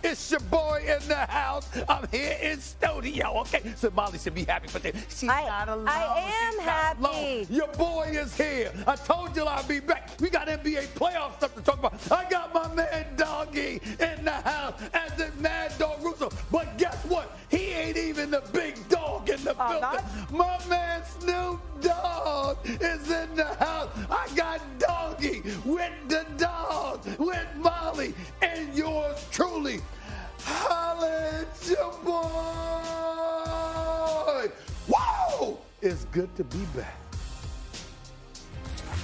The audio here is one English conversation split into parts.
It's your boy in the house. I'm here in studio, okay? So Molly should be happy for that. She's not alone. I am happy. Your boy is here. I told you I'd be back. We got NBA playoff stuff to talk about. I got my man Doggy in the house, as in Mad Dog Russo. But guess what? He ain't even the big dog in the building. My man Snoop Dogg is in the house. I got Doggy with the dog, with Molly, and yours truly. Holla at your boy. Whoa! It's good to be back.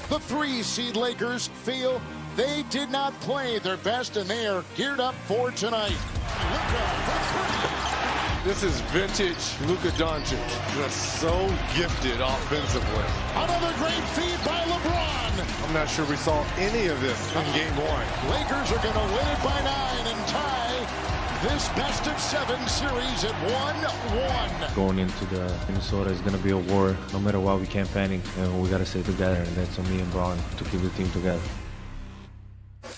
The 3-seed Lakers feel they did not play their best, and they are geared up for tonight. Luka for three. This is vintage Luka Doncic. Just so gifted offensively. Another great feed by LeBron. I'm not sure we saw any of this in game one. Lakers are going to win it by 9 and tie this best-of-7 series at 1-1. Going into the Minnesota is going to be a war. No matter what, we can't panic, and we got to stay together, and that's on me and Bron to keep the team together.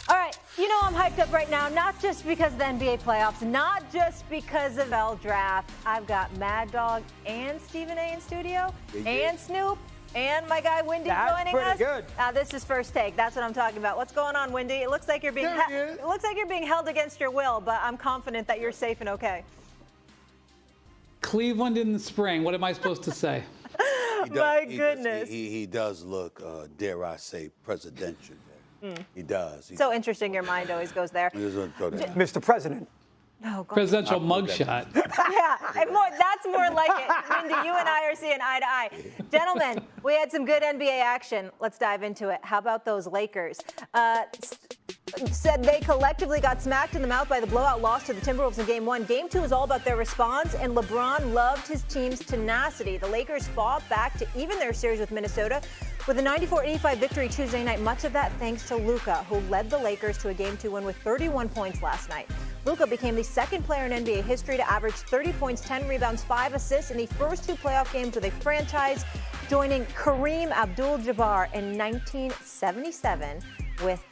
All right, you know I'm hyped up right now, not just because of the NBA playoffs, not just because of L Draft. I've got Mad Dog and Stephen A in studio, and Snoop, and my guy Windy joining us. Good. This is First Take. That's what I'm talking about. What's going on, Windy? It looks like you're being held against your will, but I'm confident that you're safe and okay. Cleveland in the spring. What am I supposed to say? My goodness. He does look, dare I say, presidential. He does. So interesting. Your mind always goes there. Mr. President. Oh, God. Presidential mugshot. Yeah, that's more like it. Windy, you and I are seeing eye to eye. Gentlemen, we had some good NBA action. Let's dive into it. How about those Lakers? Said they collectively got smacked in the mouth by the blowout loss to the Timberwolves in Game 1. Game 2 was all about their response, and LeBron loved his team's tenacity. The Lakers fought back to even their series with Minnesota with a 94-85 victory Tuesday night. Much of that thanks to Luka, who led the Lakers to a Game 2 win with 31 points last night. Luka became the second player in NBA history to average 30 points, 10 rebounds, 5 assists in the first 2 playoff games with a franchise, joining Querim Abdul-Jabbar in 1977 with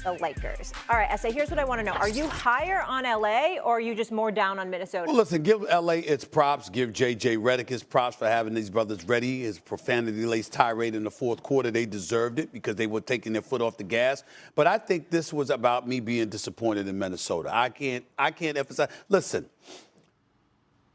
the Lakers. All right, Essay, here's what I want to know. Are you higher on L.A. or are you just more down on Minnesota? Well, listen, give L.A. its props. Give J.J. Redick his props for having these brothers ready. His profanity-laced tirade in the fourth quarter, they deserved it because they were taking their foot off the gas. But I think this was about me being disappointed in Minnesota. I can't emphasize. Listen,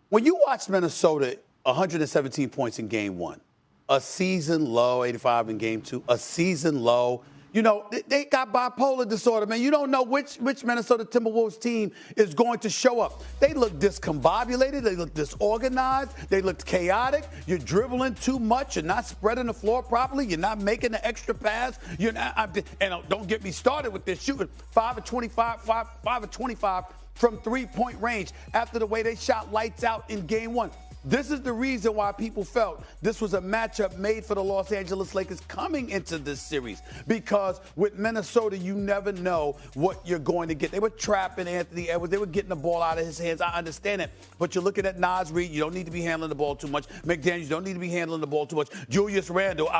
when you watch Minnesota, 117 points in Game 1, a season low, 85 in Game 2, a season low. You know, they got bipolar disorder, man. You don't know which Minnesota Timberwolves team is going to show up. They look discombobulated. They look disorganized. They looked chaotic. You're dribbling too much. You're not spreading the floor properly. You're not making the extra pass. You're not, and don't get me started with this shooting. 5 of 25 from three-point range after the way they shot lights out in Game 1. This is the reason why people felt this was a matchup made for the Los Angeles Lakers coming into this series. Because with Minnesota, you never know what you're going to get. They were trapping Anthony Edwards. They were getting the ball out of his hands. I understand it. But you're looking at Naz Reid. You don't need to be handling the ball too much. McDaniels, you don't need to be handling the ball too much. Julius Randle,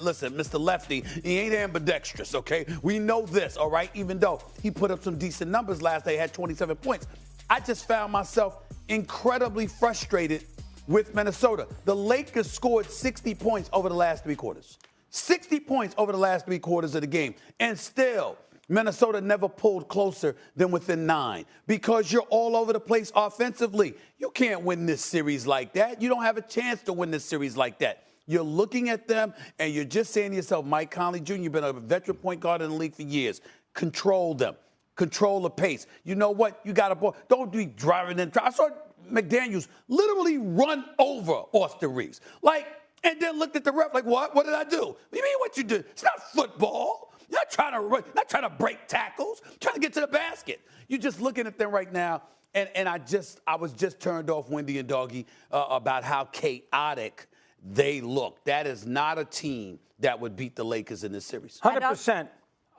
listen, Mr. Lefty, he ain't ambidextrous, okay? We know this, all right? Even though he put up some decent numbers last day, had 27 points. I just found myself incredibly frustrated with Minnesota. The Lakers scored 60 points over the last 3 quarters. 60 points over the last 3 quarters of the game. And still, Minnesota never pulled closer than within 9 because you're all over the place offensively. You can't win this series like that. You don't have a chance to win this series like that. You're looking at them and you're just saying to yourself, Mike Conley Jr., you've been a veteran point guard in the league for years. Control them. Control the pace. You know what? You got a ball. Don't be driving and I saw McDaniels literally run over Austin Reeves. And then looked at the ref like, what? What did I do? What do you mean what you did? It's not football. You're not trying to run, not trying to break tackles. I'm trying to get to the basket. You're just looking at them right now. And I was just turned off, Windy and Doggy, about how chaotic they look. That is not a team that would beat the Lakers in this series. 100%.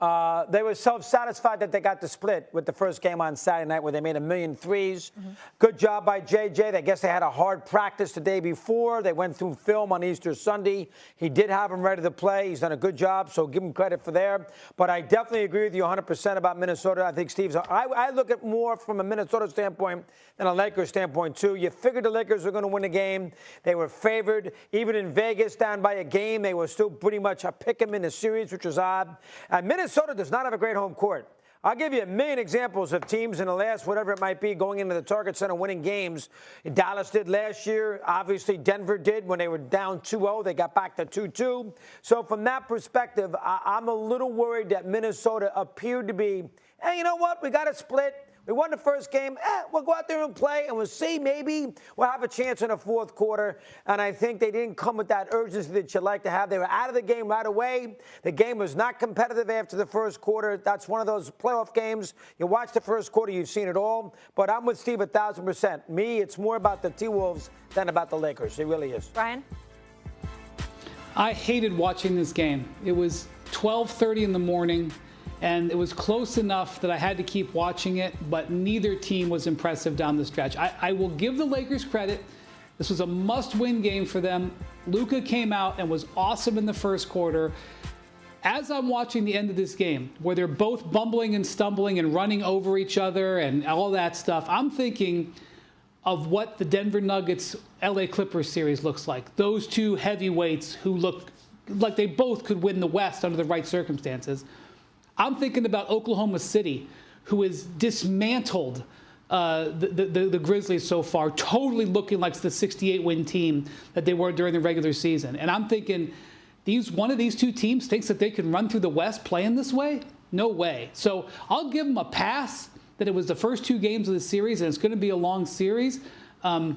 They were self-satisfied that they got the split with the first game on Saturday night where they made 1,000,000 threes. Good job by JJ. I guess they had a hard practice the day before. They went through film on Easter Sunday. He did have him ready to play. He's done a good job, so give him credit for there. But I definitely agree with you 100% about Minnesota. I think Steve's. I look at more from a Minnesota standpoint than a Lakers standpoint, too. You figured the Lakers were going to win a game. They were favored. Even in Vegas, down by a game, they were still pretty much a pick 'em in the series, which was odd. And Minnesota does not have a great home court. I'll give you 1,000,000 examples of teams in the last, whatever it might be, going into the Target Center winning games. Dallas did last year. Obviously, Denver did when they were down 2-0. They got back to 2-2. So from that perspective, I'm a little worried that Minnesota appeared to be, hey, you know what? We got a split. We won the first game. We'll go out there and play, and we'll see. Maybe we'll have a chance in the fourth quarter. And I think they didn't come with that urgency that you'd like to have. They were out of the game right away. The game was not competitive after the first quarter. That's one of those playoff games. You watch the first quarter, you've seen it all. But I'm with Steve 1,000%. Me, it's more about the T-Wolves than about the Lakers. It really is. Brian? I hated watching this game. It was 12:30 in the morning. And it was close enough that I had to keep watching it, but neither team was impressive down the stretch. I will give the Lakers credit. This was a must-win game for them. Luka came out and was awesome in the first quarter. As I'm watching the end of this game, where they're both bumbling and stumbling and running over each other and all that stuff, I'm thinking of what the Denver Nuggets LA Clippers series looks like. Those two heavyweights who look like they both could win the West under the right circumstances. I'm thinking about Oklahoma City, who has dismantled the Grizzlies so far, totally looking like the 68-win team that they were during the regular season. And I'm thinking, one of these two teams thinks that they can run through the West playing this way? No way. So I'll give them a pass that it was the first two games of the series, and it's going to be a long series. I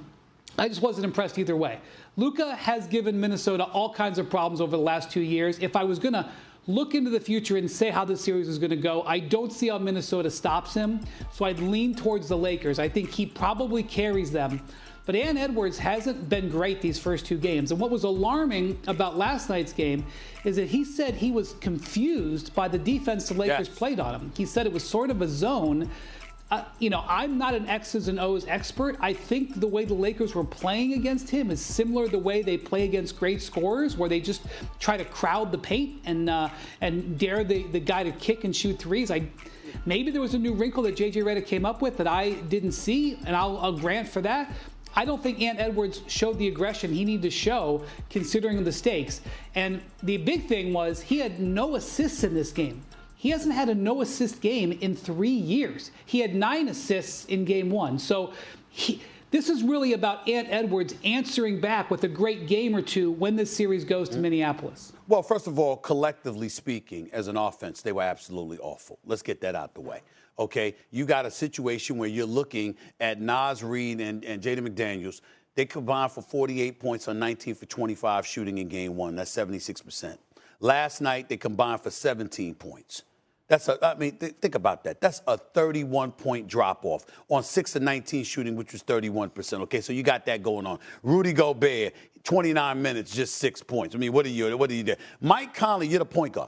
just wasn't impressed either way. Luka has given Minnesota all kinds of problems over the last 2 years. If I was going to look into the future and say how this series is going to go, I don't see how Minnesota stops him, so I'd lean towards the Lakers. I think he probably carries them. But Ant Edwards hasn't been great these first two games. And what was alarming about last night's game is that he said he was confused by the defense the Lakers played on him. He said it was sort of a zone. I'm not an X's and O's expert. I think the way the Lakers were playing against him is similar to the way they play against great scorers, where they just try to crowd the paint and dare the guy to kick and shoot threes. Maybe there was a new wrinkle that JJ Redick came up with that I didn't see, and I'll grant for that. I don't think Ant Edwards showed the aggression he needed to show considering the stakes. And the big thing was he had no assists in this game. He hasn't had a no-assist game in 3 years. He had 9 assists in game one. So this is really about Ant Edwards answering back with a great game or two when this series goes to Minneapolis. Well, first of all, collectively speaking, as an offense, they were absolutely awful. Let's get that out the way. Okay? You got a situation where you're looking at Naz Reid and Jaden McDaniels. They combined for 48 points on 19 for 25 shooting in game one. That's 76%. Last night, they combined for 17 points. Think about that. That's a 31-point drop-off on 6 of 19 shooting, which was 31%. Okay, so you got that going on. Rudy Gobert, 29 minutes, just 6 points. What are you doing? Mike Conley, you're the point guard.